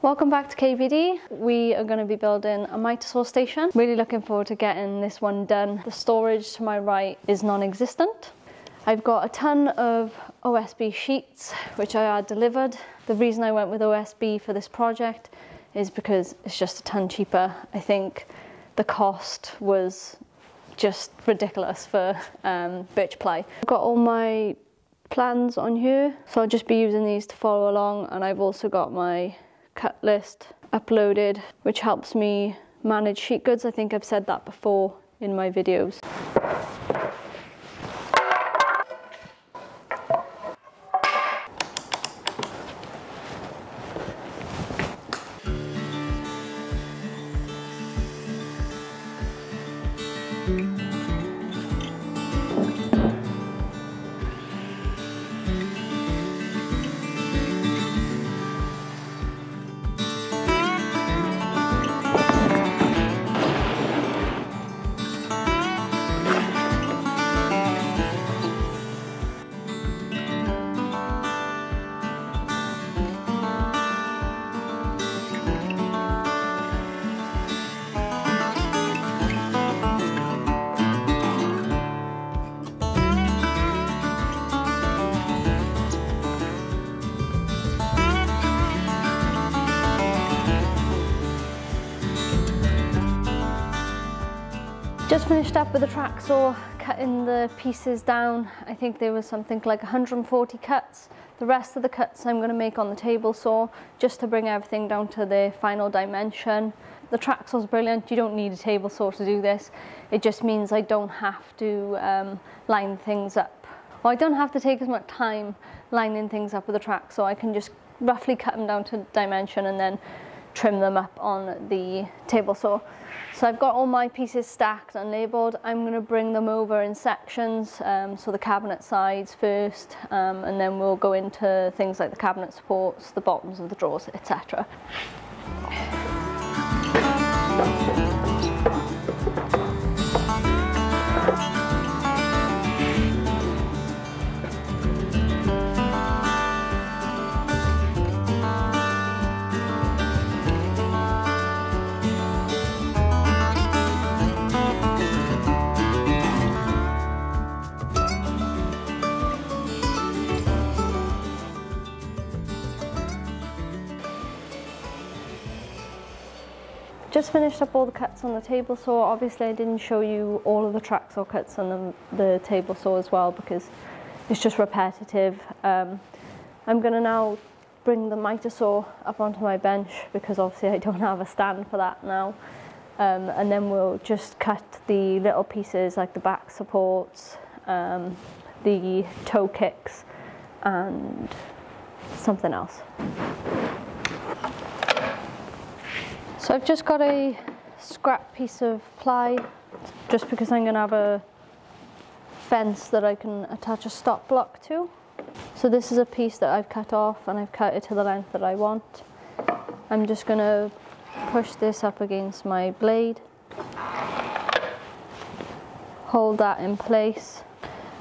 Welcome back to KVD. We are going to be building a miter saw station. Really looking forward to getting this one done. The storage to my right is non-existent. I've got a ton of OSB sheets which I had delivered. The reason I went with OSB for this project is because it's just a ton cheaper. I think the cost was just ridiculous for birch ply. I've got all my plans on here, so I'll just be using these to follow along, and I've also got my cut list uploaded, which helps me manage sheet goods. I think I've said that before in my videos. Just finished up with the track saw, cutting the pieces down. I think there was something like 140 cuts. The rest of the cuts I'm going to make on the table saw, just to bring everything down to the final dimension. The track saw is brilliant. You don't need a table saw to do this. It just means I don't have to line things up. Well, I don't have to take as much time lining things up with the track saw. I can just roughly cut them down to dimension and then trim them up on the table saw. So I've got all my pieces stacked and labelled. I'm going to bring them over in sections, so the cabinet sides first, and then we'll go into things like the cabinet supports, the bottoms of the drawers, etc. Just finished up all the cuts on the table saw. Obviously I didn't show you all of the track saw cuts on the table saw as well because it's just repetitive. I'm going to now bring the miter saw up onto my bench because obviously I don't have a stand for that now. And then we'll just cut the little pieces like the back supports, the toe kicks and something else. So I've just got a scrap piece of ply, just because I'm going to have a fence that I can attach a stop block to. So this is a piece that I've cut off and I've cut it to the length that I want. I'm just going to push this up against my blade, hold that in place,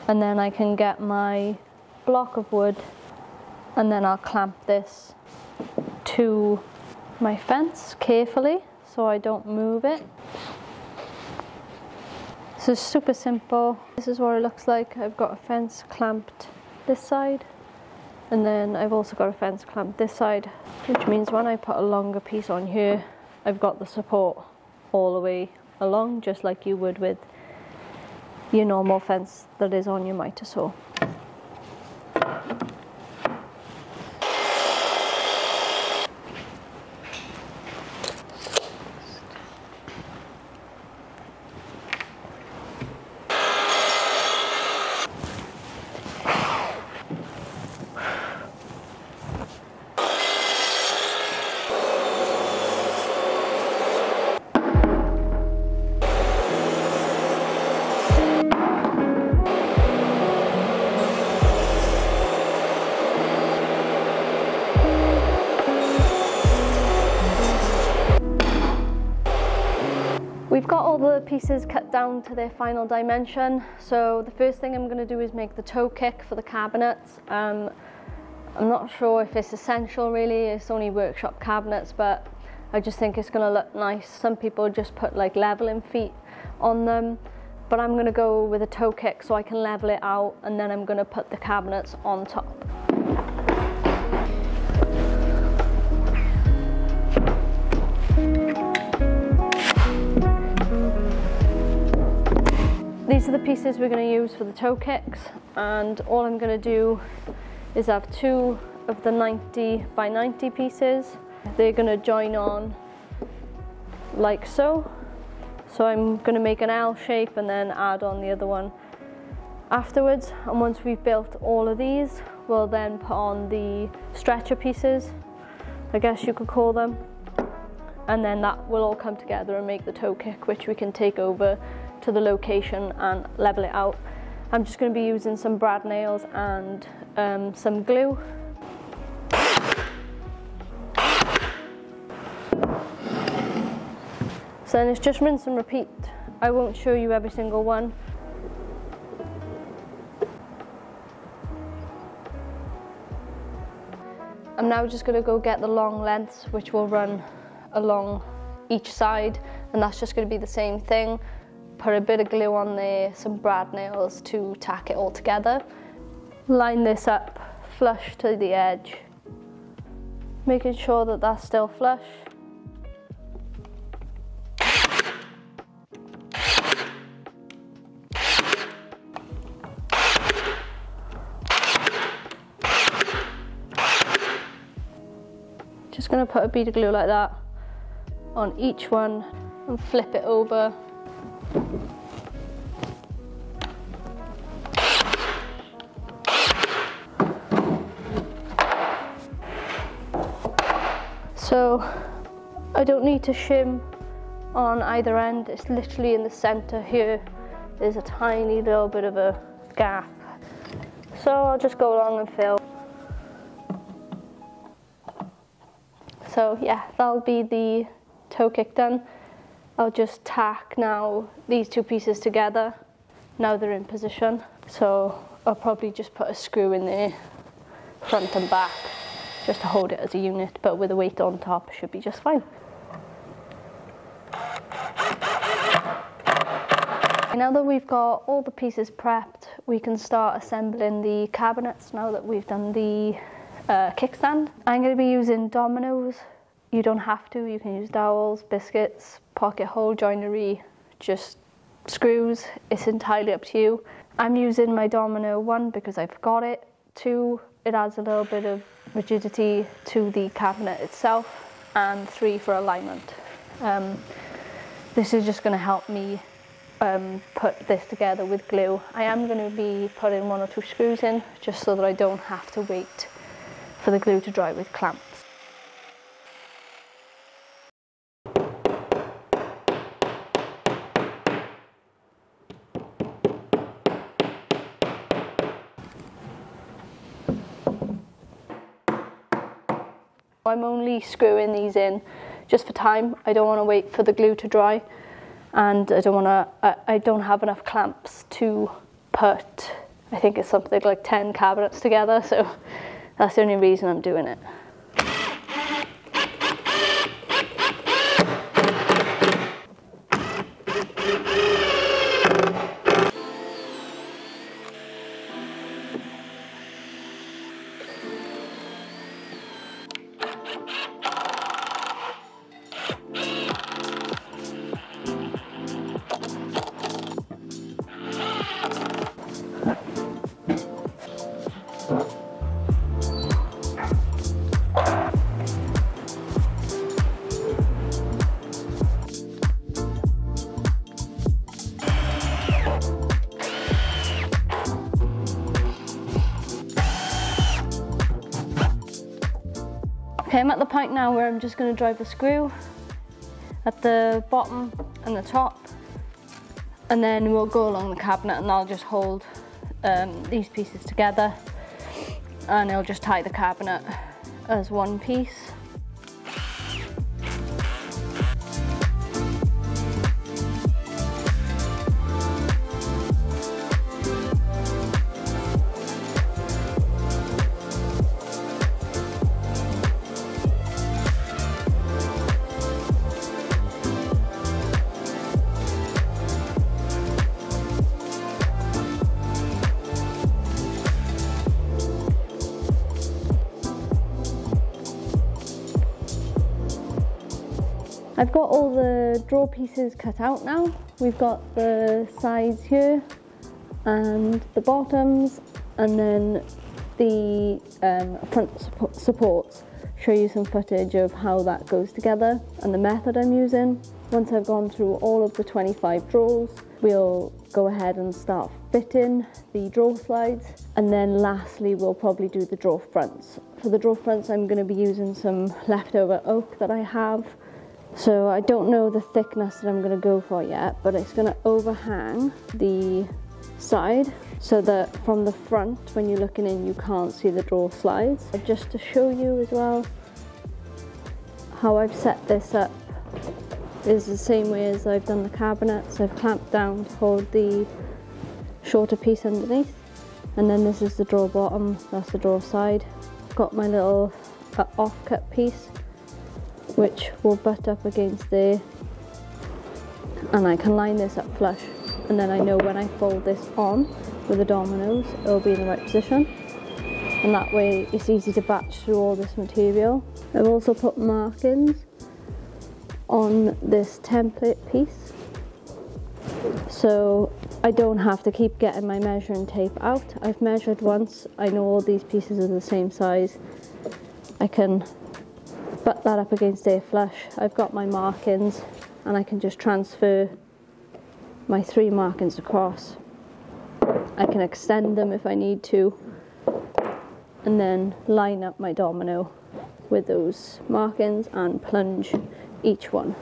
and then I can get my block of wood and then I'll clamp this to my fence carefully so I don't move it. This is super simple. This is what it looks like. I've got a fence clamped this side and then I've also got a fence clamped this side, which means when I put a longer piece on here, I've got the support all the way along, just like you would with your normal fence that is on your miter saw. We've got all the pieces cut down to their final dimension. So the first thing I'm going to do is make the toe kick for the cabinets. I'm not sure if it's essential really, it's only workshop cabinets, but I just think it's gonna look nice. Some people just put like leveling feet on them, but I'm gonna go with a toe kick so I can level it out, and then I'm gonna put the cabinets on top. These are the pieces we're going to use for the toe kicks, and all I'm going to do is have 2 of the 90 by 90 pieces. They're going to join on like so. So I'm going to make an L shape and then add on the other one afterwards. And once we've built all of these, we'll then put on the stretcher pieces, I guess you could call them. And then that will all come together and make the toe kick, which we can take over to the location and level it out. I'm just going to be using some brad nails and some glue. So then it's just rinse and repeat. I won't show you every single one. I'm now just going to go get the long lengths, which will run along each side, and that's just going to be the same thing. Put a bit of glue on there, some brad nails to tack it all together. Line this up flush to the edge, making sure that that's still flush. Just going to put a bead of glue like that on each one and flip it over. So I don't need to shim on either end, it's literally in the center here. There's a tiny little bit of a gap. So I'll just go along and fill. So yeah, that'll be the toe kick done. I'll just tack now these 2 pieces together. Now they're in position. So I'll probably just put a screw in there, front and back, just to hold it as a unit, but with a weight on top should be just fine. Now that we've got all the pieces prepped, we can start assembling the cabinets now that we've done the kickstand. I'm going to be using dominoes. You don't have to, you can use dowels, biscuits, pocket hole joinery, just screws, it's entirely up to you. I'm using my domino 1 because I've got it. 2, it adds a little bit of rigidity to the cabinet itself, and 3 for alignment. This is just going to help me put this together with glue. I am going to be putting 1 or 2 screws in just so that I don't have to wait for the glue to dry with clamps. I'm only screwing these in just for time. I don't want to wait for the glue to dry, and I don't have enough clamps to put, I think it's something like 10 cabinets together, so that's the only reason I'm doing it. Okay, I'm at the point now where I'm just going to drive the screw at the bottom and the top, and then we'll go along the cabinet and I'll just hold these pieces together, and it'll just tie the cabinet as one piece. I've got all the drawer pieces cut out now. We've got the sides here and the bottoms, and then the front supports. Show you some footage of how that goes together and the method I'm using. Once I've gone through all of the 25 drawers, we'll go ahead and start fitting the drawer slides, and then lastly we'll probably do the drawer fronts. For the drawer fronts, I'm going to be using some leftover oak that I have. So I don't know the thickness that I'm going to go for yet, but it's going to overhang the side so that from the front, when you're looking in, you can't see the drawer slides. Just to show you as well how I've set this up is the same way as I've done the cabinets. I've clamped down to hold the shorter piece underneath, and then this is the drawer bottom, that's the drawer side. Got my little offcut piece which will butt up against there, and I can line this up flush, and then I know when I fold this on with the dominoes it'll be in the right position, and that way it's easy to batch through all this material. I've also put markings on this template piece so I don't have to keep getting my measuring tape out. I've measured once, I know all these pieces are the same size. I can butt that up against there flush. I've got my markings and I can just transfer my 3 markings across. I can extend them if I need to, and then line up my domino with those markings and plunge each one.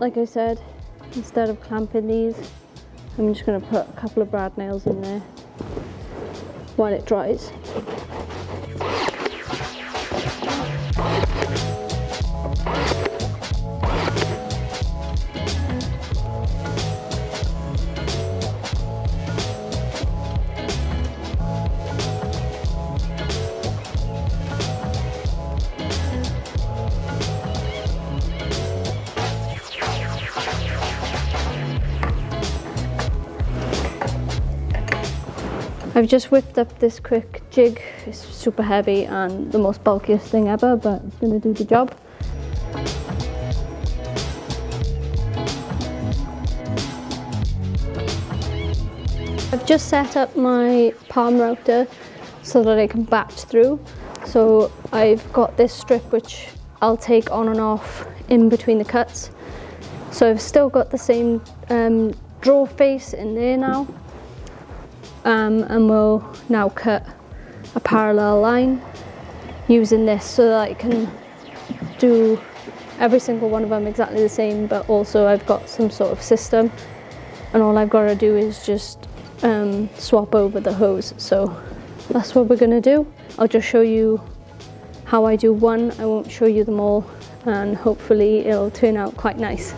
Like I said, instead of clamping these, I'm just going to put a couple of brad nails in there while it dries. I've just whipped up this quick jig. It's super heavy and the most bulkiest thing ever, but it's going to do the job. I've just set up my palm router so that I can batch through. So I've got this strip which I'll take on and off in between the cuts. So I've still got the same drawer face in there now. And we'll now cut a parallel line using this so that I can do every single one of them exactly the same, but also I've got some sort of system, and all I've got to do is just swap over the hose. So that's what we're going to do. I'll just show you how I do one, I won't show you them all, and hopefully it'll turn out quite nice.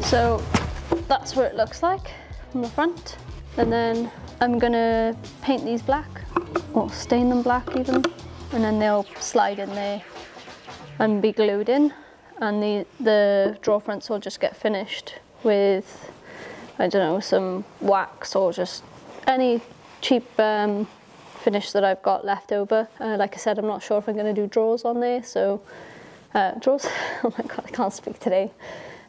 So that's what it looks like from the front, and then I'm gonna paint these black, or stain them black even, and then they'll slide in there and be glued in, and the drawer fronts will just get finished with, I don't know, some wax or just any cheap finish that I've got left over. Like I said, I'm not sure if I'm going to do drawers on there, so drawers, oh my god, I can't speak today.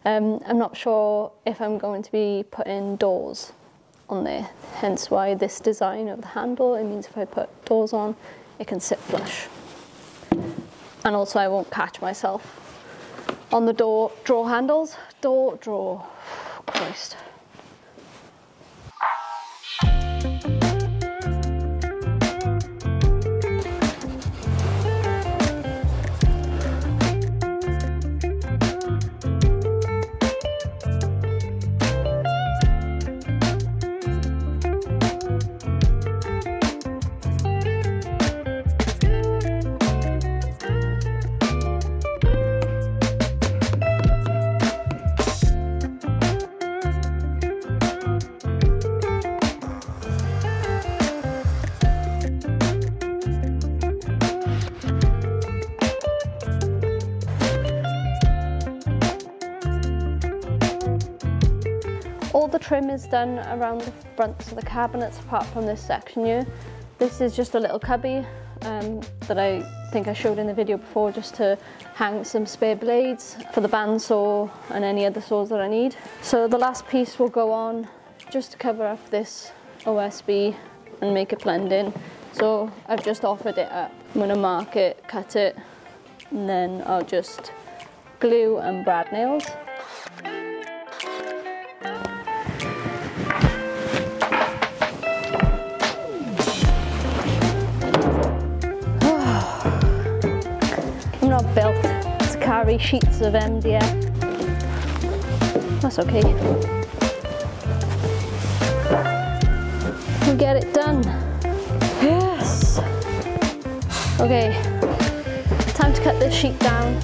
I'm not sure if I'm going to be putting doors on there, hence why this design of the handle. It means if I put doors on, it can sit flush. And also I won't catch myself on the drawer handles. Drawer, Christ. All the trim is done around the fronts of the cabinets apart from this section here. This is just a little cubby that I think I showed in the video before, just to hang some spare blades for the bandsaw and any other saws that I need. So the last piece will go on just to cover up this OSB and make it blend in. So I've just offered it up. I'm going to mark it, cut it, and then I'll just glue and brad nails. I'm not built to carry sheets of MDF. That's okay. We'll get it done. Yes! Okay, time to cut this sheet down.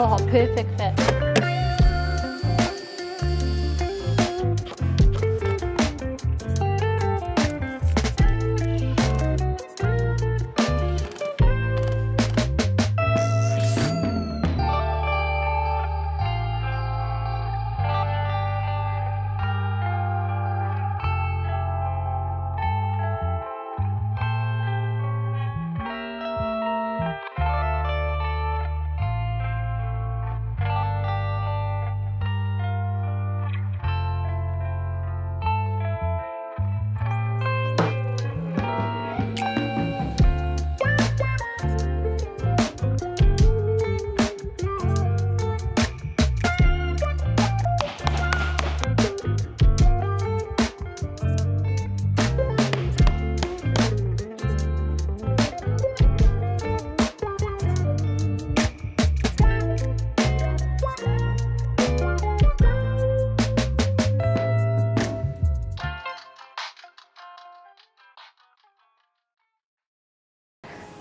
Oh, perfect fit.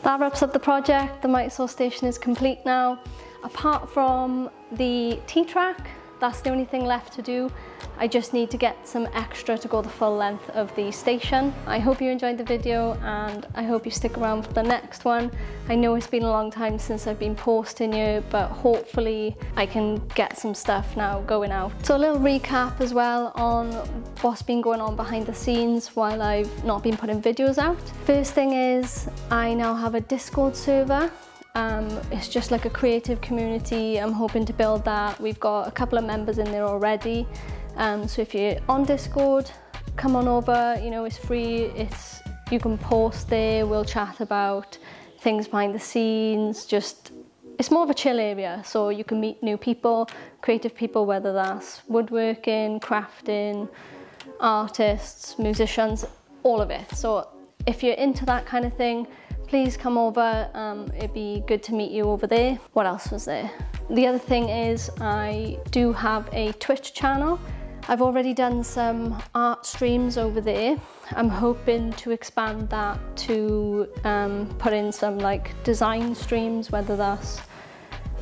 That wraps up the project. The mic saw station is complete now. Apart from the T-track, that's the only thing left to do. I just need to get some extra to go the full length of the station. I hope you enjoyed the video and I hope you stick around for the next one. I know it's been a long time since I've been posting you, but hopefully I can get some stuff now going out. So a little recap as well on what's been going on behind the scenes while I've not been putting videos out. First thing is I now have a Discord server. It's just like a creative community. I'm hoping to build that. We've got a couple of members in there already. So if you're on Discord, come on over, you know, it's free. You can post there, we'll chat about things behind the scenes, it's more of a chill area, so you can meet new people, creative people, whether that's woodworking, crafting, artists, musicians, all of it. So if you're into that kind of thing, please come over. It'd be good to meet you over there. What else was there? The other thing is I do have a Twitch channel. I've already done some art streams over there. I'm hoping to expand that to put in some like design streams, whether that's,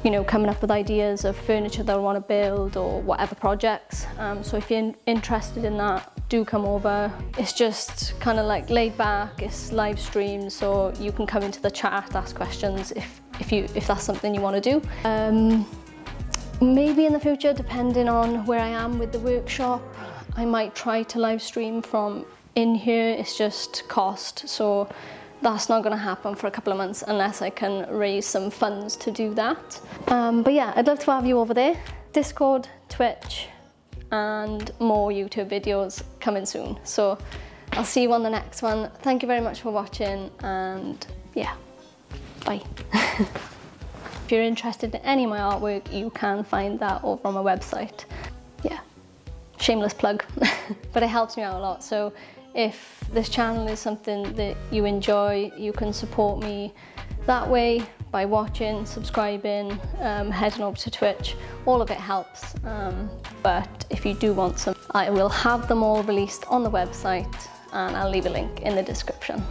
you know, coming up with ideas of furniture that I want to build or whatever projects. So if you're interested in that, do come over. It's just kind of like laid back, it's live stream, so you can come into the chat, ask questions if that's something you want to do. Maybe in the future, depending on where I am with the workshop, I might try to live stream from in here. It's just cost, so that's not going to happen for a couple of months unless I can raise some funds to do that. But yeah, I'd love to have you over there. Discord, Twitch, and more YouTube videos coming soon. So I'll see you on the next one. Thank you very much for watching, and yeah, bye. If you're interested in any of my artwork, you can find that over on my website. Yeah, shameless plug, but it helps me out a lot. So if this channel is something that you enjoy, you can support me that way by watching, subscribing, heading over to Twitch. All of it helps. But if you do want some, I will have them all released on the website, and I'll leave a link in the description.